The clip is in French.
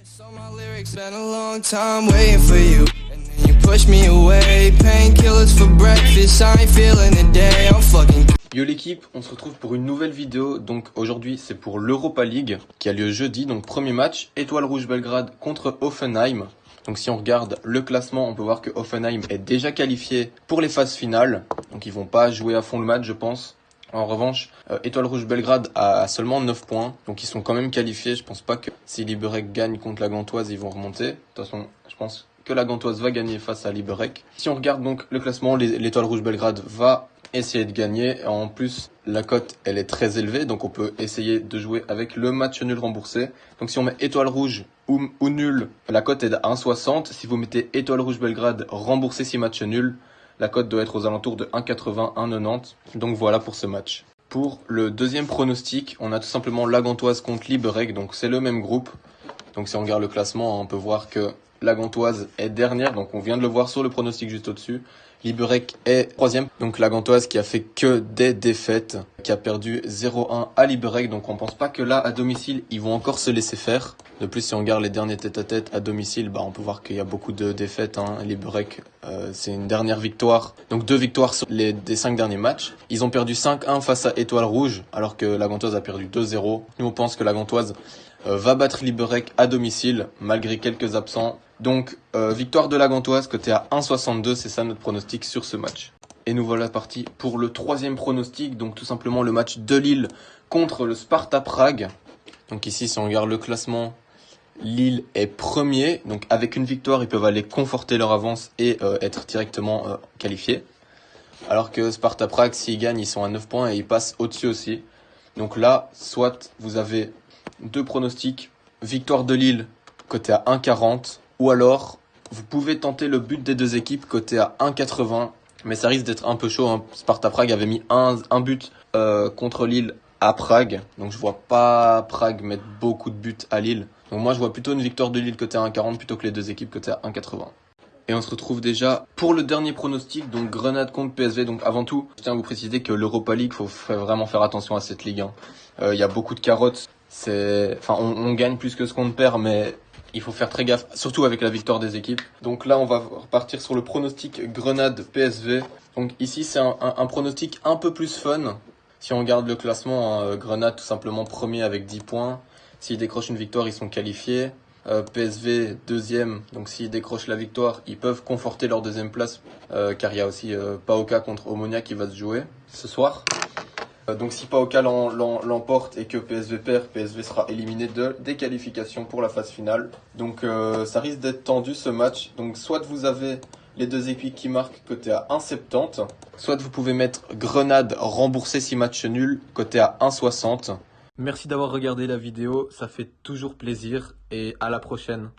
So my lyrics been a long time waiting for you, and then you push me away. Painkillers for breakfast, I ain't feeling the day. I'm fucking. Yo l'équipe, on se retrouve pour une nouvelle vidéo. Donc aujourd'hui c'est pour l'Europa League qui a lieu jeudi. Donc premier match, Étoile Rouge Belgrade contre Hoffenheim. Donc si on regarde le classement, on peut voir que Hoffenheim est déjà qualifié pour les phases finales. Donc ils vont pas jouer à fond le match je pense. En revanche, Étoile Rouge Belgrade a seulement 9 points. Donc ils sont quand même qualifiés. Je pense pas que si Liberec gagne contre la Gantoise, ils vont remonter. De toute façon, je pense que la Gantoise va gagner face à Liberec. Si on regarde donc le classement, l'Étoile Rouge Belgrade va essayer de gagner. En plus, la cote, elle est très élevée. Donc on peut essayer de jouer avec le match nul remboursé. Donc si on met Étoile Rouge ou nul, la cote est à 1,60. Si vous mettez Étoile Rouge Belgrade remboursé si match nul, la cote doit être aux alentours de 1,80, 1,90. Donc voilà pour ce match. Pour le deuxième pronostic, on a tout simplement la Gantoise contre Liberec. Donc c'est le même groupe. Donc si on regarde le classement, on peut voir que la Gantoise est dernière. Donc on vient de le voir sur le pronostic juste au-dessus. Liberec est troisième. Donc la Gantoise qui a fait que des défaites, qui a perdu 0-1 à Liberec. Donc on pense pas que là, à domicile, ils vont encore se laisser faire. De plus, si on regarde les derniers tête-à-tête à domicile, on peut voir qu'il y a beaucoup de défaites. Liberec, c'est une dernière victoire. Donc 2 victoires sur des 5 derniers matchs. Ils ont perdu 5-1 face à Étoile Rouge, alors que la Gantoise a perdu 2-0. Nous, on pense que la Gantoise va battre Liberec à domicile, malgré quelques absents. Donc, victoire de la Gantoise, côté à 1,62, c'est ça notre pronostic sur ce match. Et nous voilà partis pour le troisième pronostic, donc tout simplement le match de Lille contre le Sparta Prague. Donc ici, si on regarde le classement, Lille est premier, donc avec une victoire, ils peuvent aller conforter leur avance et être directement qualifiés. Alors que Sparta Prague, s'ils gagnent, ils sont à 9 points et ils passent au-dessus aussi. Donc là, soit vous avez deux pronostics, victoire de Lille, côté à 1,40, ou alors vous pouvez tenter le but des deux équipes, côté à 1,80, mais ça risque d'être un peu chaud. Sparta Prague avait mis un but contre Lille à Prague, donc je vois pas Prague mettre beaucoup de buts à Lille. Donc moi je vois plutôt une victoire de Lille côté à 1,40 plutôt que les deux équipes côté à 1,80. Et on se retrouve déjà pour le dernier pronostic, donc Grenade contre PSV. Donc avant tout, je tiens à vous préciser que l'Europa League, faut vraiment faire attention à cette ligue. Y a beaucoup de carottes. On gagne plus que ce qu'on perd, mais il faut faire très gaffe, surtout avec la victoire des équipes. Donc là, on va repartir sur le pronostic Grenade PSV. Donc ici, c'est un pronostic un peu plus fun. Si on regarde le classement, Grenade tout simplement premier avec 10 points. S'ils décrochent une victoire, ils sont qualifiés. PSV deuxième, donc s'ils décrochent la victoire, ils peuvent conforter leur deuxième place, car il y a aussi PAOK contre Omonia qui va se jouer ce soir. Donc si PAOK l'emporte et que PSV perd, PSV sera éliminé des qualifications pour la phase finale. Donc ça risque d'être tendu ce match. Donc soit vous avez les deux équipes qui marquent côté à 1,70, soit vous pouvez mettre Grenade remboursé si match nul côté à 1,60. Merci d'avoir regardé la vidéo, ça fait toujours plaisir et à la prochaine.